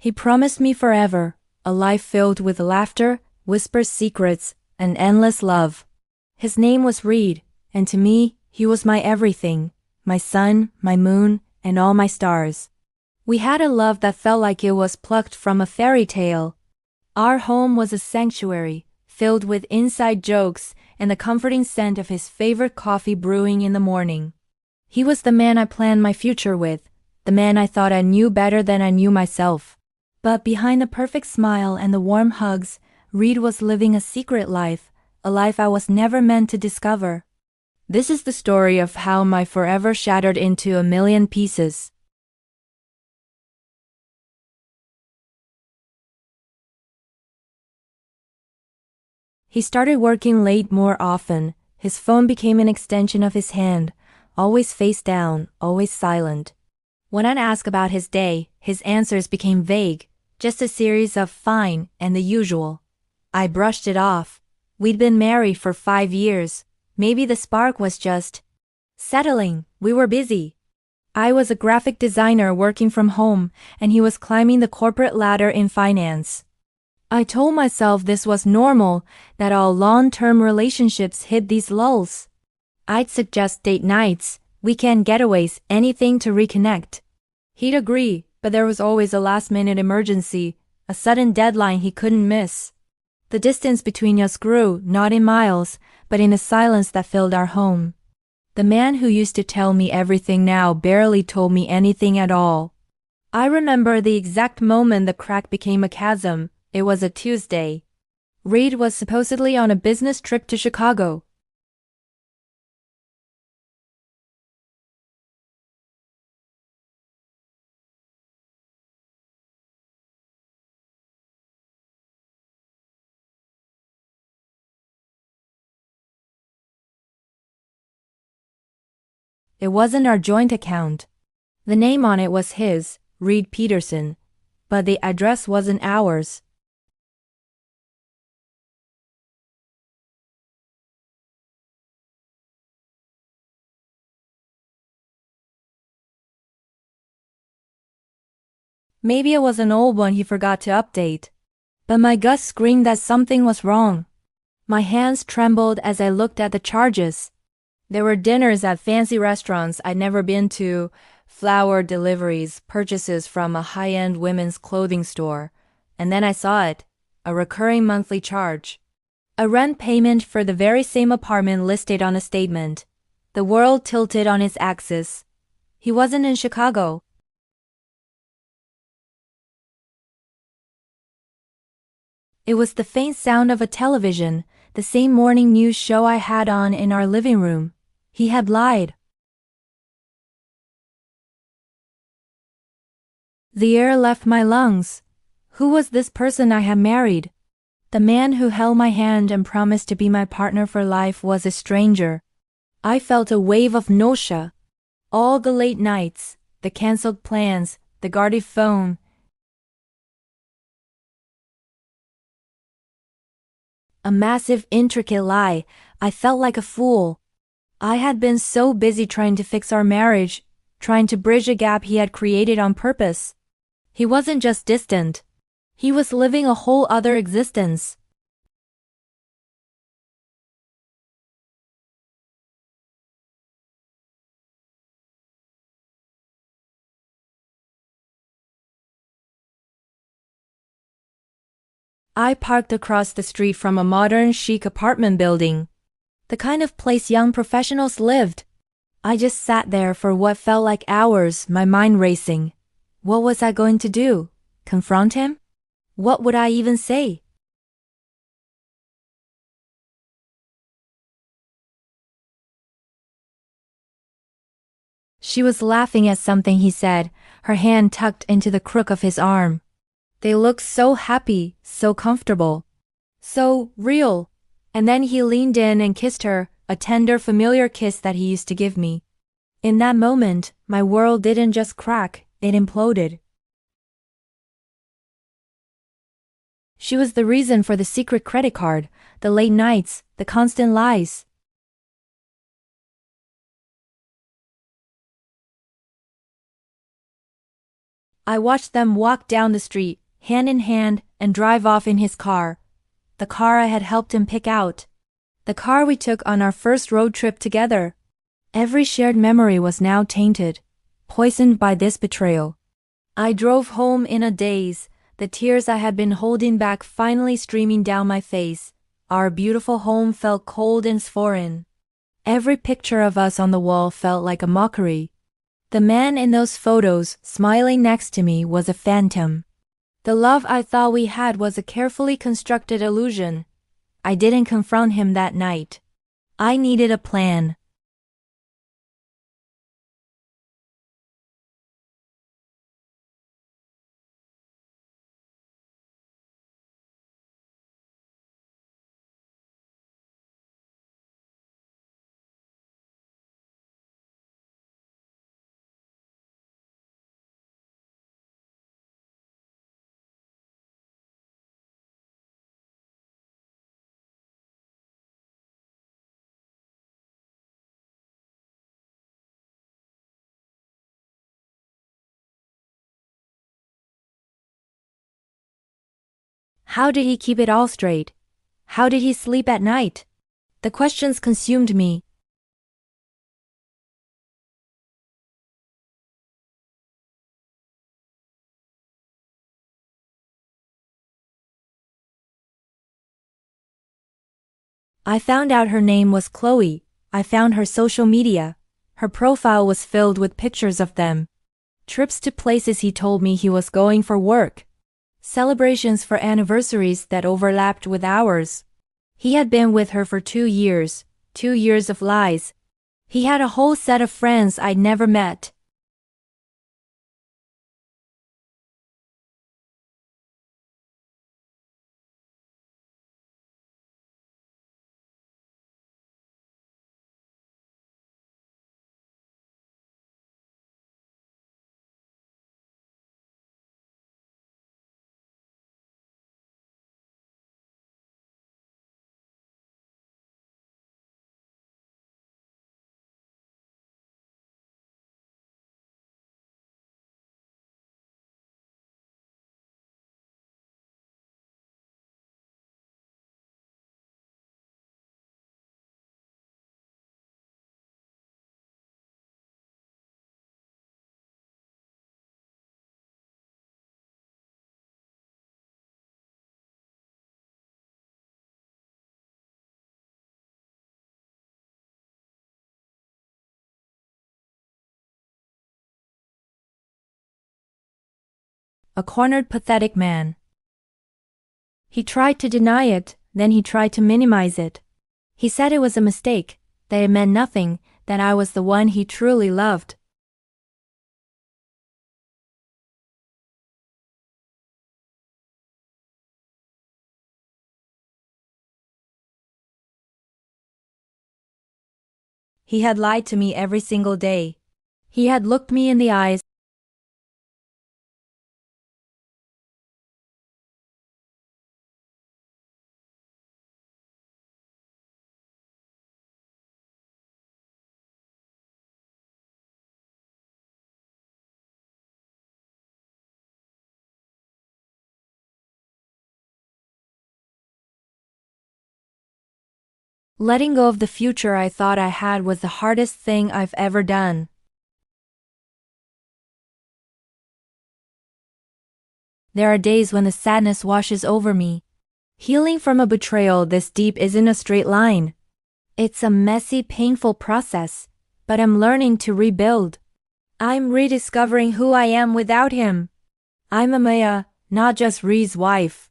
He promised me forever, a life filled with laughter, whispered secrets, and endless love. His name was Reed, and to me, he was my everything, my sun, my moon, and all my stars. We had a love that felt like it was plucked from a fairy tale. Our home was a sanctuary, filled with inside jokes and the comforting scent of his favorite coffee brewing in the morning. He was the man I planned my future with, the man I thought I knew better than I knew myself. But behind the perfect smile and the warm hugs, Reed was living a secret life, a life I was never meant to discover. This is the story of how my forever shattered into a million pieces. He started working late more often. His phone became an extension of his hand, always face down, always silent. When I'd ask about his day, his answers became vague, just a series of fine and the usual. I brushed it off. We'd been married for 5 years. Maybe the spark was just settling. We were busy. I was a graphic designer working from home, and he was climbing the corporate ladder in finance. I told myself this was normal, that all long-term relationships hit these lulls. I'd suggest date nights, weekend getaways, anything to reconnect. He'd agree, but there was always a last-minute emergency, a sudden deadline he couldn't miss. The distance between us grew, not in miles, but in the silence that filled our home. The man who used to tell me everything now barely told me anything at all. I remember the exact moment the crack became a chasm. It was a Tuesday. Reed was supposedly on a business trip to Chicago. It wasn't our joint account. The name on it was his, Reed Peterson, but the address wasn't ours. Maybe it was an old one he forgot to update. But my gut screamed that something was wrong. My hands trembled as I looked at the charges. There were dinners at fancy restaurants I'd never been to, flower deliveries, purchases from a high-end women's clothing store. And then I saw it, a recurring monthly charge. A rent payment for the very same apartment listed on a statement. The world tilted on its axis. He wasn't in Chicago. It was the faint sound of a television, the same morning news show I had on in our living room. He had lied. The air left my lungs. Who was this person I had married? The man who held my hand and promised to be my partner for life was a stranger. I felt a wave of nausea. All the late nights, the cancelled plans, the guarded phone. A massive, intricate lie. I felt like a fool. I had been so busy trying to fix our marriage, trying to bridge a gap he had created on purpose. He wasn't just distant. He was living a whole other existence. I parked across the street from a modern, chic apartment building. The kind of place young professionals lived. I just sat there for what felt like hours, my mind racing. What was I going to do? Confront him? What would I even say? She was laughing at something he said, her hand tucked into the crook of his arm. They looked so happy, so comfortable, so real. And then he leaned in and kissed her, a tender, familiar kiss that he used to give me. In that moment, my world didn't just crack, it imploded. She was the reason for the secret credit card, the late nights, the constant lies. I watched them walk down the street, hand in hand, and drive off in his car. The car I had helped him pick out. The car we took on our first road trip together. Every shared memory was now tainted, poisoned by this betrayal. I drove home in a daze, the tears I had been holding back finally streaming down my face. Our beautiful home felt cold and foreign. Every picture of us on the wall felt like a mockery. The man in those photos, smiling next to me, was a phantom. The love I thought we had was a carefully constructed illusion. I didn't confront him that night. I needed a plan. How did he keep it all straight? How did he sleep at night? The questions consumed me. I found out her name was Chloe. I found her social media. Her profile was filled with pictures of them. Trips to places he told me he was going for work. Celebrations for anniversaries that overlapped with ours. He had been with her for 2 years, 2 years of lies. He had a whole set of friends I'd never met. A cornered, pathetic man. He tried to deny it, then he tried to minimize it. He said it was a mistake, that it meant nothing, that I was the one he truly loved. He had lied to me every single day. He had looked me in the eyes. Letting go of the future I thought I had was the hardest thing I've ever done. There are days when the sadness washes over me. Healing from a betrayal this deep isn't a straight line. It's a messy, painful process, but I'm learning to rebuild. I'm rediscovering who I am without him. I'm Amaya, not just Ree's wife.